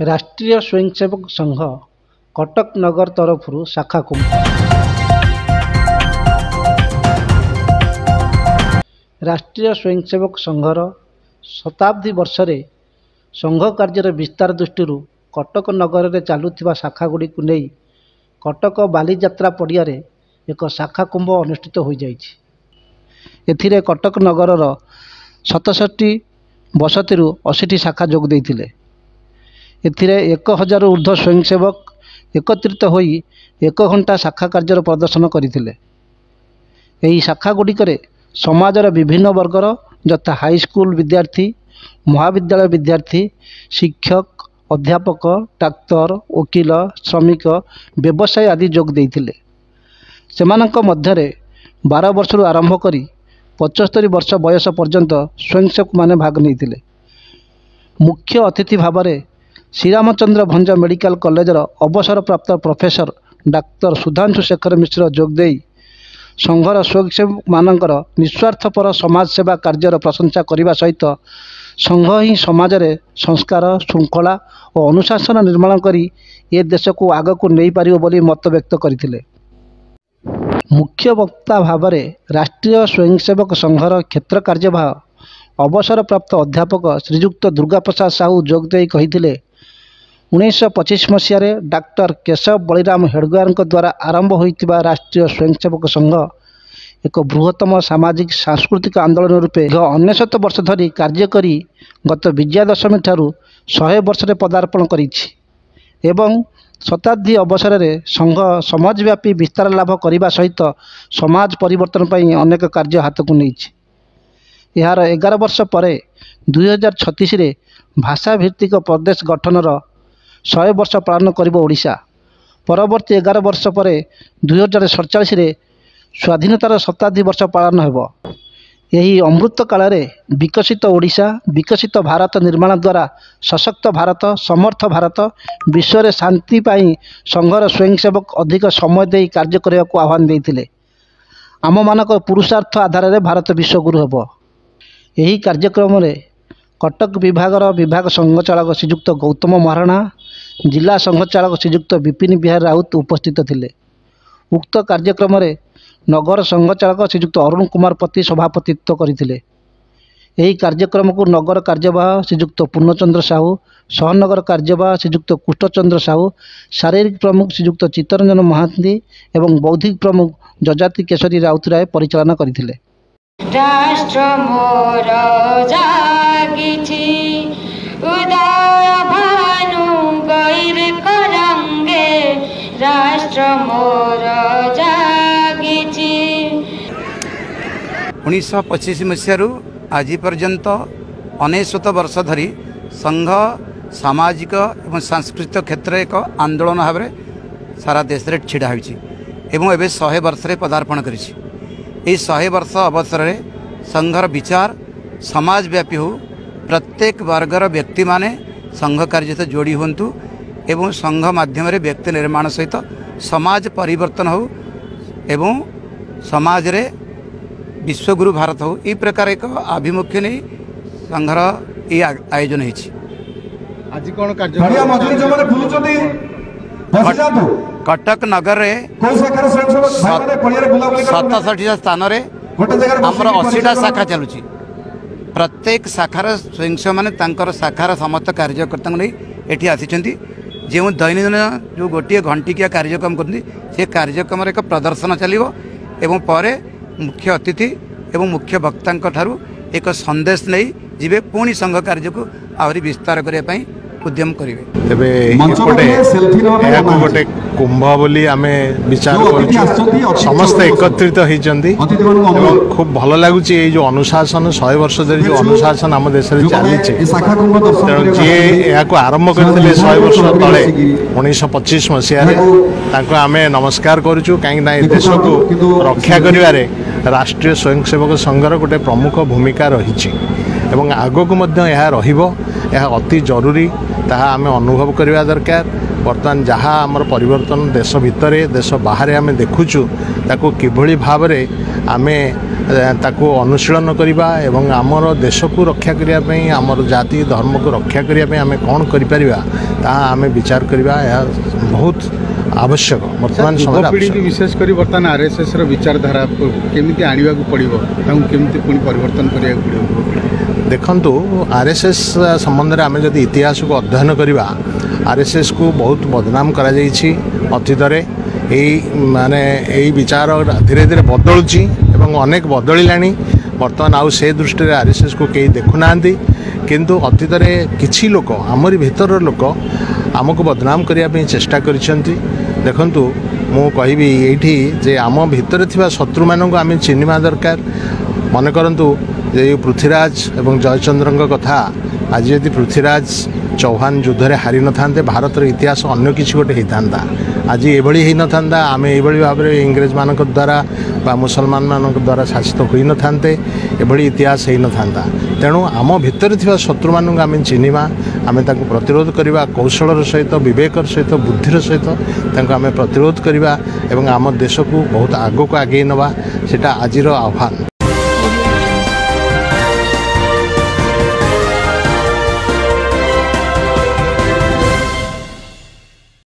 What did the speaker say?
राष्ट्रीय स्वयंसेवक संघ कटक नगर तरफରୁ शाखा कुंभ। राष्ट्रीय स्वयंसेवक संघर शताब्दी वर्षरे संघ कार्यर विस्तार दृष्टि कटक नगर में चलुवा शाखा गुड़ी को नहीं कटक बालीजात्रा पड़िया एक शाखा कुंभ अनुष्ठित हो जाइछि। एथिरे कटक नगर 67 बसती 80 शाखा जोग देइथिले। एथिरे 1000 ऊर्ध्व स्वयंसेवक एकत्रित होई 1 घंटा शाखा कार्यर प्रदर्शन करथिले। एही शाखा गुड़िकरे समाजर विभिन्न वर्गर यथा हाईस्कूल विद्यार्थी, महाविद्यालय विद्यार्थी, शिक्षक, अध्यापक, डाक्तर, वकील, श्रमिक, व्यवसायी आदि जोग देइथिले। सेमानंक मध्यरे 12 वर्षରୁ आरंभ करी 75 वर्ष बयस पर्यंत स्वयंसेवक माने भाग नहीं। मुख्य अतिथि भाव में श्रीरामचंद्र भंज मेडिकल कॉलेजर अवसर प्राप्त प्रोफेसर डाक्तर सुधांशु शेखर मिश्र जोगदे संघर स्वयंसेवक मानकर निस्वार्थपर समाज सेवा कार्यर प्रशंसा करने सहित संघ ही समाज में संस्कार, श्रृंखला और अनुशासन निर्माण करी ए देश को आग को नहीं पारिबो बोली मत व्यक्त करथिले। मुख्य वक्ता भाव में राष्ट्रीय स्वयंसेवक संघर क्षेत्र कार्यवाह अवसर प्राप्त अध्यापक श्रीजुक्त दुर्गा प्रसाद साहू जोगदे कही 1925 मसीह डॉक्टर केशव बलिराम हेडगेवार द्वारा आरंभ होइतिबा राष्ट्रीय स्वयंसेवक संघ एक बृहत्तम सामाजिक सांस्कृतिक आंदोलन रूपे 99 वर्ष धरी कार्य करी गत विजयादशमी ठारू 100 वर्ष पदार्पण करिछि एवं शताब्दी अवसर में संघ समाजव्यापी विस्तार लाभ करने सहित समाज परिवर्तन पर अनेक कार्य हाथ को नहीं। यार 11 वर्ष पर 2036 रे भाषा भित्तिक प्रदेश गठनर 100 वर्ष पालन करिब ओडिशा। परवर्ती 11 वर्ष पर 2047 रे स्वाधीनतार शताब्दी वर्ष पालन हेब। यही अमृत काल विकसित ओडिशा, विकसित भारत निर्माण द्वारा सशक्त भारत, समर्थ भारत, विश्व में शांति पाई संघर स्वयंसेवक अधिक समय दे कार्य करने को आह्वान देते। आम मानक पुरुषार्थ आधार में भारत विश्वगुरु हेब। यही कार्यक्रम में कटक विभाग संघचालक श्रीजुक्त गौतम महाराणा, जिला संघचालक श्रीजुक्त विपिन बिहार राउत उपस्थित थिले। उक्त कार्यक्रम में नगर संघचालक श्रीजुक्त अरुण कुमार पति सभापतित्व करथिले। यही कार्यक्रम को नगर कार्यवाह श्रीजुक्त पूर्णचंद्र साहू, सहनगर कार्यवाह श्रीजुक्त कुष्ठचंद्र साहू, शारीरिक प्रमुख श्रीजुक्त चित्तरंजन महांती एवं बौद्धिक प्रमुख जजाति केशरी राउतराय परिचालना करथिले। राष्ट्र मोर जागिछि उदय भानु गैर करंगे, राष्ट्र मोर जागिछि। 1925 मसीह आज पर्यंत 99 वर्ष धरी संघ सामाजिक और सांस्कृतिक क्षेत्र एक आंदोलन भाव में सारा देश में छिड़ा होइछि एवं एबे 100 वर्ष रे पदार्पण करिछि। यह 100 वर्ष अवसर में संघर विचार समाजव्यापी हो, प्रत्येक वर्गर व्यक्ति माने संघ कार्य सहित जोड़ी हुंतु एवं संघ माध्यम रे व्यक्ति निर्माण सहित समाज परिवर्तन हो एवं समाज रे विश्वगुरु भारत हो, ई प्रकार एक आभिमुख्य नहीं संघर ये आयोजन होइछि। आज कौन कार्य कटक नगर रे 67 स्थान रे आमर 80टा शाखा चलुची। प्रत्येक शाखार स्वयंसेवक माने तांकर शाखार समस्त कार्यकर्ता नहीं एठी आसिछंती। जो दैनंदिन जो गोटे घंटिकिया कार्यक्रम करती से कार्यक्रम एक प्रदर्शन चलिवो एवं परे मुख्य अतिथि एवं मुख्य वक्ता ठारू एक संदेश नहीं जीवे पुणी संघ कार्य को आहरी विस्तार करने उद्यम करेंगे। गोटे कुंभ बोली आमे विचार कर समस्त एकत्रित होती खूब भल लगुच। ये जो अनुशासन 100 वर्ष धरी जो अनुशासन आम देश में चली तेणु जी या आरंभ करते 100 वर्ष तले 1925 मसीह आम नमस्कार करुचु। कहीं देश को रक्षा करिवारे राष्ट्रीय स्वयंसेवक संघर गोटे प्रमुख भूमिका रही एवं आगक अति जरूरी ताहा आम अनुभव करवा दरकार। बर्तमान जहाँ आमर परिवर्तन देश भितर देश बाहर आम देखुचु ताको किभली भाव में आमे ताको अनुशीलन करवा एवं आमर देश को रक्षा करने आमर जाति धर्म को रक्षा करने आम कौन करिपरिबा ତାହା ଆମେ ବିଚାର କରିବା ଏହା ବହୁତ ଆବଶ୍ୟକ ବର୍ତ୍ତମାନ ସମୟରେ ଯୁବପିଢ଼ିକୁ ବିଶେଷ କରି ବର୍ତ୍ତମାନ ଆର୍ଏସ୍ଏସ୍ର ବିଚାରଧାରା କେମିତି ଆଣିବାକୁ ପଡ଼ିବ ତାଙ୍କୁ କେମିତି ପୁଣି ପରିବର୍ତ୍ତନ କରିବାକୁ ପଡ଼ିବ? ଦେଖନ୍ତୁ ଆର୍ଏସ୍ଏସ୍ ସମ୍ବନ୍ଧରେ ଆମେ ଯଦି ଇତିହାସକୁ ଅଧ୍ୟୟନ କରିବା ଆର୍ଏସ୍ଏସ୍କୁ ବହୁତ ବଦନାମ କରାଯାଇଛି ଅତୀତରେ। ଏଇ ବିଚାର ଧୀରେ ଧୀରେ ବଦଳୁଛି ଏବଂ ଅନେକ ବଦଳିଲାଣି। ବର୍ତ୍ତମାନ ଆଉ ସେ ଦୃଷ୍ଟିରେ ଆର୍ଏସ୍ଏସ୍କୁ କେହି ଦେଖୁନାହାନ୍ତି, କିନ୍ତୁ ଅତୀତରେ କିଛି ଲୋକ ଆମରି ଭିତରର ଲୋକ ଆମକୁ ବଦନାମ କରିବା ପାଇଁ ଚେଷ୍ଟା କରିଛନ୍ତି। ଦେଖନ୍ତୁ ମୁଁ କହିବି ଏଇଠି ଯେ ଆମ ଭିତରେ ଥିବା ଶତ୍ରୁମାନଙ୍କୁ ଆମେ ଚିହ୍ନିବା ଦରକାର। ମନେ କରନ୍ତୁ ଯେ ପୃଥ୍ୱୀରାଜ ଏବଂ ଜୟଚନ୍ଦ୍ରଙ୍କ କଥା, ଆଜି ଯଦି ପୃଥ୍ୱୀରାଜ ଚୌହାନ ଯୁଦ୍ଧରେ ହାରି ନଥାନ୍ତେ ଭାରତର ଇତିହାସ ଅନ୍ୟ କିଛି ଗୋଟେ ହେଇଥାନ୍ତା। ଆଜି ଏଭଳି ହେଇନଥାନ୍ତା, ଆମେ ଏଇଭଳି ଭାବରେ ଇଂରେଜମାନଙ୍କ ଦ୍ୱାରା ବା ମୁସଲମାନମାନଙ୍କ ଦ୍ୱାରା ଶାସିତ ହୋଇନଥାନ୍ତେ, ଏଭଳି ଇତିହାସ ହେଇନଥାନ୍ତା। ତେଣୁ ଆମ ଭିତରେ ଥିବା ଶତ୍ରୁମାନଙ୍କୁ ଆମେ ଚିହ୍ନିବା, ଆମେ ତାଙ୍କୁ ପ୍ରତିରୋଧ କରିବା, କୌଶଳର ସହିତ ବିବେକର ସହିତ ବୁଦ୍ଧିର ସହିତ ତାଙ୍କୁ ଆମେ ପ୍ରତିରୋଧ କରିବା ଏବଂ ଆମ ଦେଶକୁ ବହୁତ ଆଗକୁ ଆଗେଇ ନେବା। ସେଇଟା ଆଜିର ଆହ୍ୱାନ।